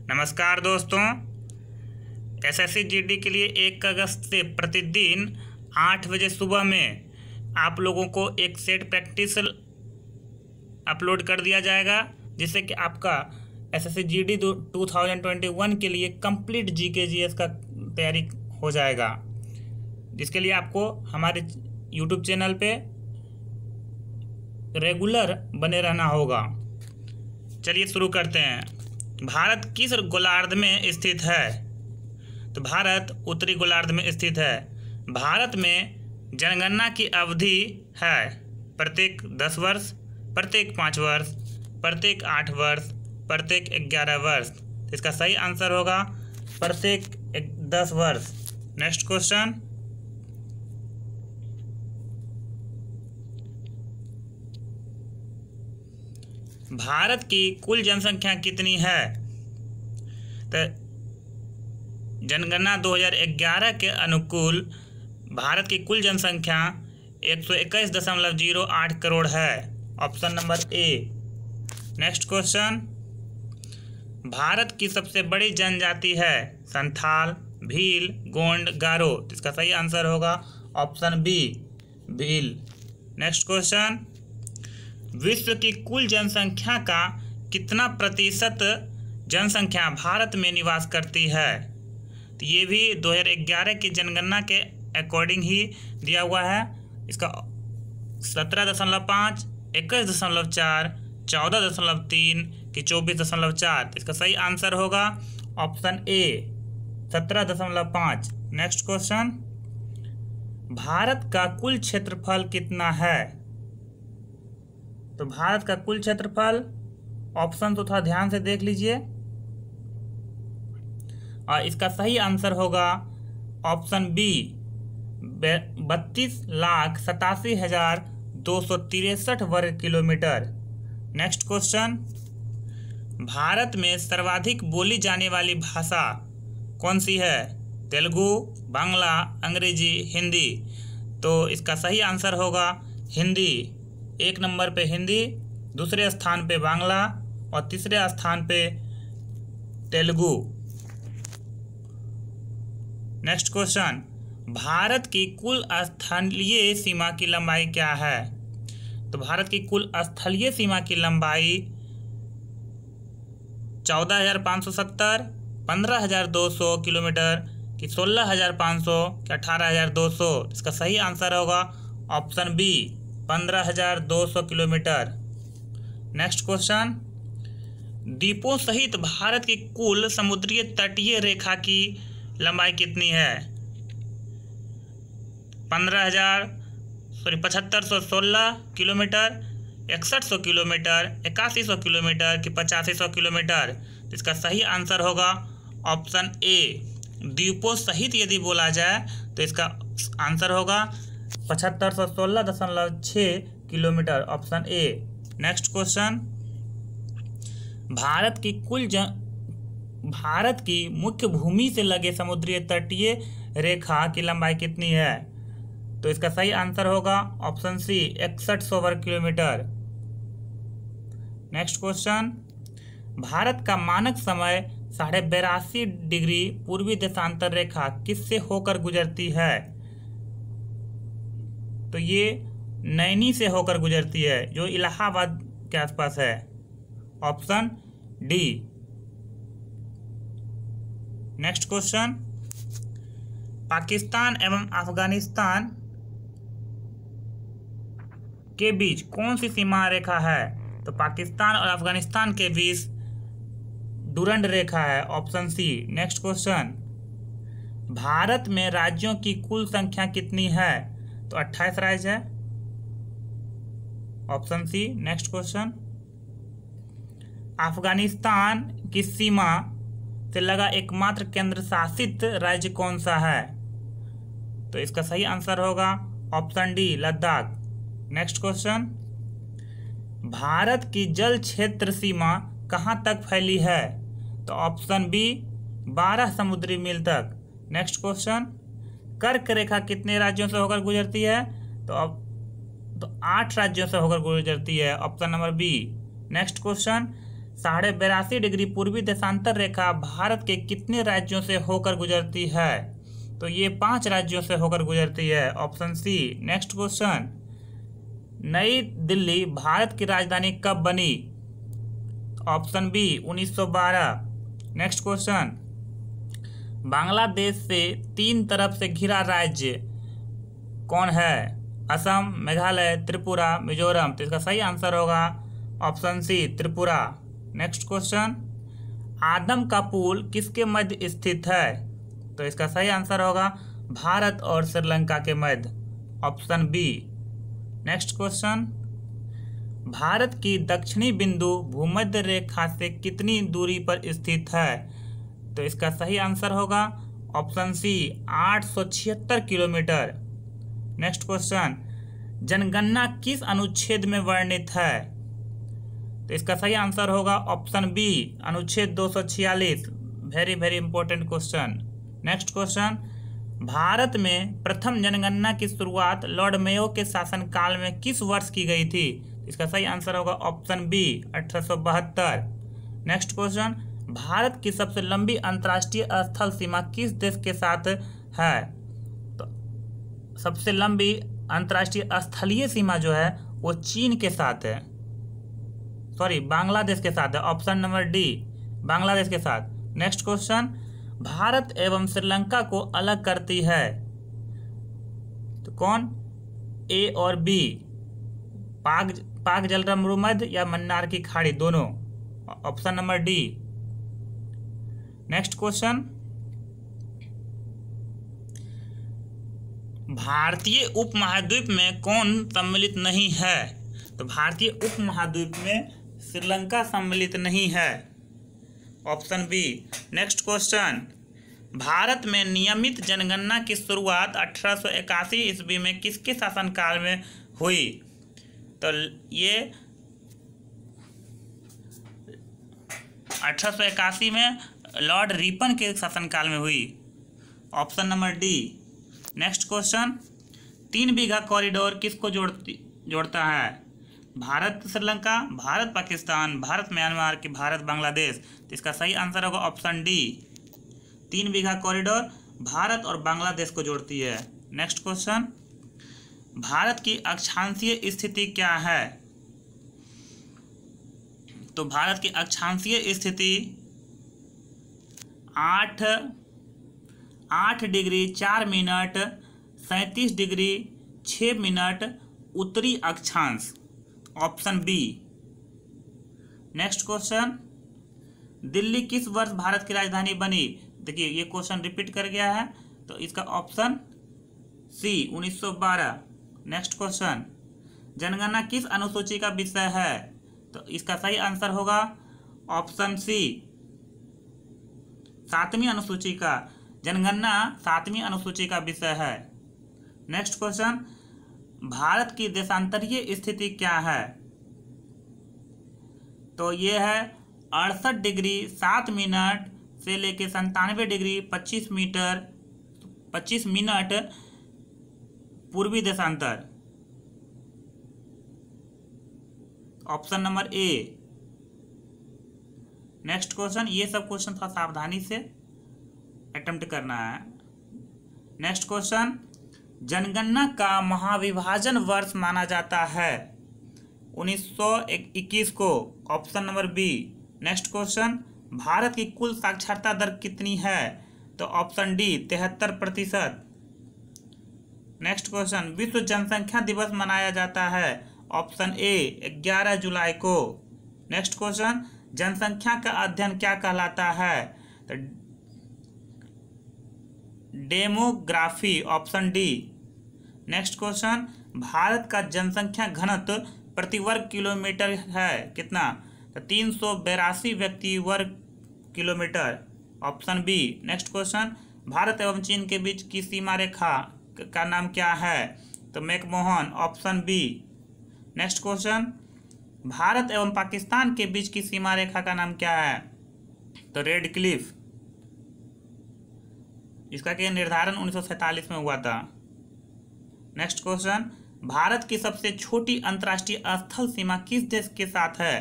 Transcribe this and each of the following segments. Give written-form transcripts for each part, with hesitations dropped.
नमस्कार दोस्तों, SSC GD के लिए 1 अगस्त से प्रतिदिन 8 बजे सुबह में आप लोगों को एक सेट प्रैक्टिस अपलोड कर दिया जाएगा, जिससे कि आपका एसएससी जीडी 2021 के लिए कंप्लीट जीके जीएस का तैयारी हो जाएगा। जिसके लिए आपको हमारे यूट्यूब चैनल पे रेगुलर बने रहना होगा। चलिए शुरू करते हैं। भारत किस गोलार्ध में स्थित है? तो भारत उत्तरी गोलार्ध में स्थित है। भारत में जनगणना की अवधि है प्रत्येक 10 वर्ष, प्रत्येक 5 वर्ष, प्रत्येक 8 वर्ष, प्रत्येक 11 वर्ष। इसका सही आंसर होगा प्रत्येक 10 वर्ष। नेक्स्ट क्वेश्चन, भारत की कुल जनसंख्या कितनी है? तो जनगणना 2011 के अनुकूल भारत की कुल जनसंख्या 121.08 करोड़ है। Option number A. Next question, Bharat की सबसे बड़ी जनजाति है संथाल, भील, गोंड, गारो। इसका सही आंसर होगा option B, Bhil. Next question, विश्व की कुल जनसंख्या का कितना प्रतिशत जनसंख्या भारत में निवास करती है? तो ये भी 2011 की जनगणना के अकॉर्डिंग ही दिया हुआ है। इसका 17.5, 21.4, 14.3 कि 24.4। इसका सही आंसर होगा option A, 17.5। Next question, Bharat का कुल क्षेत्रफल कितना है? तो भारत का कुल क्षेत्रफल, ऑप्शन तो थोड़ा ध्यान से देख लीजिए, और इसका सही आंसर होगा ऑप्शन बी, 32,87,263 वर्ग किलोमीटर। नेक्स्ट क्वेश्चन, भारत में सर्वाधिक बोली जाने वाली भाषा कौन सी है? तेलुगु, बांग्ला, अंग्रेजी, हिंदी। तो इसका सही आंसर होगा हिंदी। 1 नंबर पे हिंदी, दूसरे स्थान पे बांग्ला और तीसरे स्थान पे तेलुगु। नेक्स्ट क्वेश्चन, भारत की कुल स्थलीय सीमा की लंबाई क्या है? तो भारत की कुल स्थलीय सीमा की लंबाई 14,570, 15,200 किलोमीटर कि 16,500 कि 18,200। इसका सही आंसर होगा option B, 15,200 kilometre. Next question, द्वीपों सहित भारत की कुल समुद्रीय तटीय रेखा की लंबाई कितनी है? 7516 किलोमीटर, 6100 किलोमीटर, 8100 किलोमीटर कि 8500 किलोमीटर। इसका सही आंसर होगा ऑप्शन ए, द्वीपों सहित यदि बोला जाए तो इसका आंसर होगा 7516.6 kilometre, option A. Next question, Bharat की मुख्य भूमि से लगे समुद्री तटीय रेखा की लंबाई कितनी है? तो इसका सही आंसर होगा ऑप्शन सी, 6100 वर्ग किलोमीटर। नेक्स्ट क्वेश्चन, भारत का मानक समय 82.5 डिग्री पूर्वी देशांतर रेखा किससे होकर गुजरती है? तो ये नैनी से होकर गुजरती है, जो इलाहाबाद के आसपास है। Option D. Next question, Pakistan एवं अफगानिस्तान के बीच कौन सी सीमा रेखा है? तो पाकिस्तान और अफगानिस्तान के बीच डुरंड रेखा है, ऑप्शन सी। नेक्स्ट क्वेश्चन, भारत में राज्यों की कुल संख्या कितनी है? तो 28 राज्य है, option C. Next question, Afghanistan की सीमा से लगा एकमात्र केंद्र शासित राज्य कौन सा है? तो इसका सही आंसर होगा option D, Ladakh. Next question, Bharat की जल क्षेत्र सीमा कहां तक फैली है? तो ऑप्शन बी, 12 समुद्री मील तक। नेक्स्ट क्वेश्चन, कर्क रेखा कितने राज्यों से होकर गुजरती है? तो 8 राज्यों से होकर गुजरती है, option number B. Next question, 82.5 degree पूर्वी देशांतर रेखा भारत के कितने राज्यों से होकर गुजरती है? तो ये 5 राज्यों से होकर गुजरती है, ऑप्शन सी। नेक्स्ट क्वेश्चन, नई दिल्ली भारत की राजधानी कब बनी? Option B 1912। Next question, Bangladesh से 3 तरफ से घिरा राज्य कौन है? असम, मेघालय, त्रिपुरा, मिजोरम। तो इसका सही आंसर होगा option C, Tripura. Next question, आदम का पुल किसके मध्य स्थित है? तो इसका सही आंसर होगा भारत और श्रीलंका के मध्य, option B. Next question, Bharat की दक्षिणी बिंदु भूमध्य रेखा से कितनी दूरी पर स्थित है? तो इसका सही आंसर होगा option C, 876 kilometre. Next question, जनगणना किस अनुच्छेद में वर्णित है? तो इसका सही आंसर होगा ऑप्शन बी, अनुच्छेद 246। Very very important question. Next question, भारत में प्रथम जनगणना की शुरुआत लॉर्ड मेयो के शासनकाल में किस वर्ष की गई थी? इसका सही आंसर होगा option B, 1872। Next question, Bharat की सबसे लंबी अंतर्राष्ट्रीय स्थल सीमा किस देश के साथ है? तो सबसे लंबी अंतर्राष्ट्रीय स्थलीय सीमा जो है वो चीन के साथ है, सॉरी बांग्लादेश के साथ है, ऑप्शन नंबर डी, बांग्लादेश के साथ। नेक्स्ट क्वेश्चन, भारत एवं श्रीलंका को अलग करती है तो कौन? ए और बी, पाक जलरम मरुमध्य या मन्नार की खाड़ी, दोनों, option number D. Next question, भारतीय उपमहाद्वीप में कौन सम्मिलित नहीं है? तो भारतीय उपमहाद्वीप में श्रीलंका सम्मिलित नहीं है, ऑप्शन बी। नेक्स्ट क्वेश्चन, भारत में नियमित जनगणना की शुरुआत 1881 ईस्वी में किसके शासनकाल में हुई? तो ये 1881 में लॉर्ड रिपन के शासनकाल में हुई, option number D. Next question, 3 बीघा कॉरिडोर किसको जोड़ता है? भारत श्रीलंका, भारत पाकिस्तान, भारत म्यांमार कि भारत बांग्लादेश? तो इसका सही आंसर होगा ऑप्शन डी, 3 बीघा कॉरिडोर भारत और बांग्लादेश को जोड़ती है। नेक्स्ट क्वेश्चन, भारत की अक्षांशीय स्थिति क्या है? तो भारत की अक्षांशीय स्थिति 8 डिग्री 4 मिनट 37 डिग्री 6 मिनट उत्तरी अक्षांश, option B. Next question, Delhi किस वर्ष भारत की राजधानी बनी? देखिए ये क्वेश्चन रिपीट कर गया है, तो इसका ऑप्शन सी, 1912। नेक्स्ट क्वेश्चन, जनगणना किस अनुसूची का विषय है? तो इसका सही आंसर होगा ऑप्शन सी, 7वीं अनुसूची का, जनगणना 7वीं अनुसूची का विषय है। नेक्स्ट क्वेश्चन, भारत की देशांतरीय स्थिति क्या है? तो ये है 68 डिग्री 7 मिनट से लेके 97 डिग्री 25 मिनट पूर्वी देशांतर, option number A. Next question, ये सब क्वेश्चन थोड़ा सावधानी से अटेम्प्ट करना है। नेक्स्ट क्वेश्चन, जनगणना का महाविभाजन वर्ष माना जाता है 1921 को, option number B. Next question, Bharat की कुल साक्षरता दर कितनी है? तो ऑप्शन डी, 73%। नेक्स्ट क्वेश्चन, विश्व जनसंख्या दिवस मनाया जाता है, ऑप्शन ए, 11 जुलाई को। नेक्स्ट क्वेश्चन, जनसंख्या का अध्ययन क्या कहलाता है? तो demography, option D. Next question, Bharat का जनसंख्या घनत्व प्रति वर्ग किलोमीटर है कितना? तो 382 व्यक्ति वर्ग kilometre, option B. Next question, भारत एवं चीन के बीच की सीमा रेखा का नाम क्या है? तो McMahon, option B. Next question, भारत एवं पाकिस्तान के बीच की सीमा रेखा का नाम क्या है? तो रेड क्लिफ। इसका क्या निर्धारण 1947 में हुआ था। नेक्स्ट क्वेश्चन, भारत की सबसे छोटी अंतर्राष्ट्रीय स्थल सीमा किस देश के साथ है?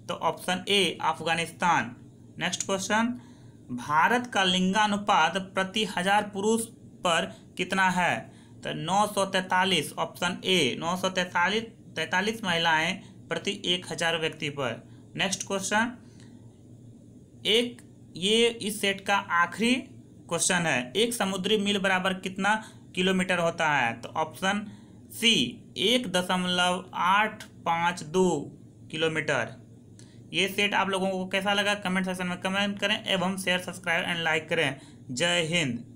तो option A Afghanistan. Next question, Bharat का लिंगानुपात प्रति 1000 पुरुष पर कितना है? तो 943। ऑप्शन ए 943 महिलाएं प्रति 1000 व्यक्ति पर। नेक्स्ट क्वेश्चन, ये इस सेट का आखिरी क्वेश्चन है। एक समुद्री मील बराबर कितना किलोमीटर होता है? तो ऑप्शन सी 1.852 किलोमीटर। ये सेट आप लोगों को कैसा लगा कमेंट सेक्शन में कमेंट करें एवं शेयर सब्सक्राइब एंड लाइक करें। जय हिंद।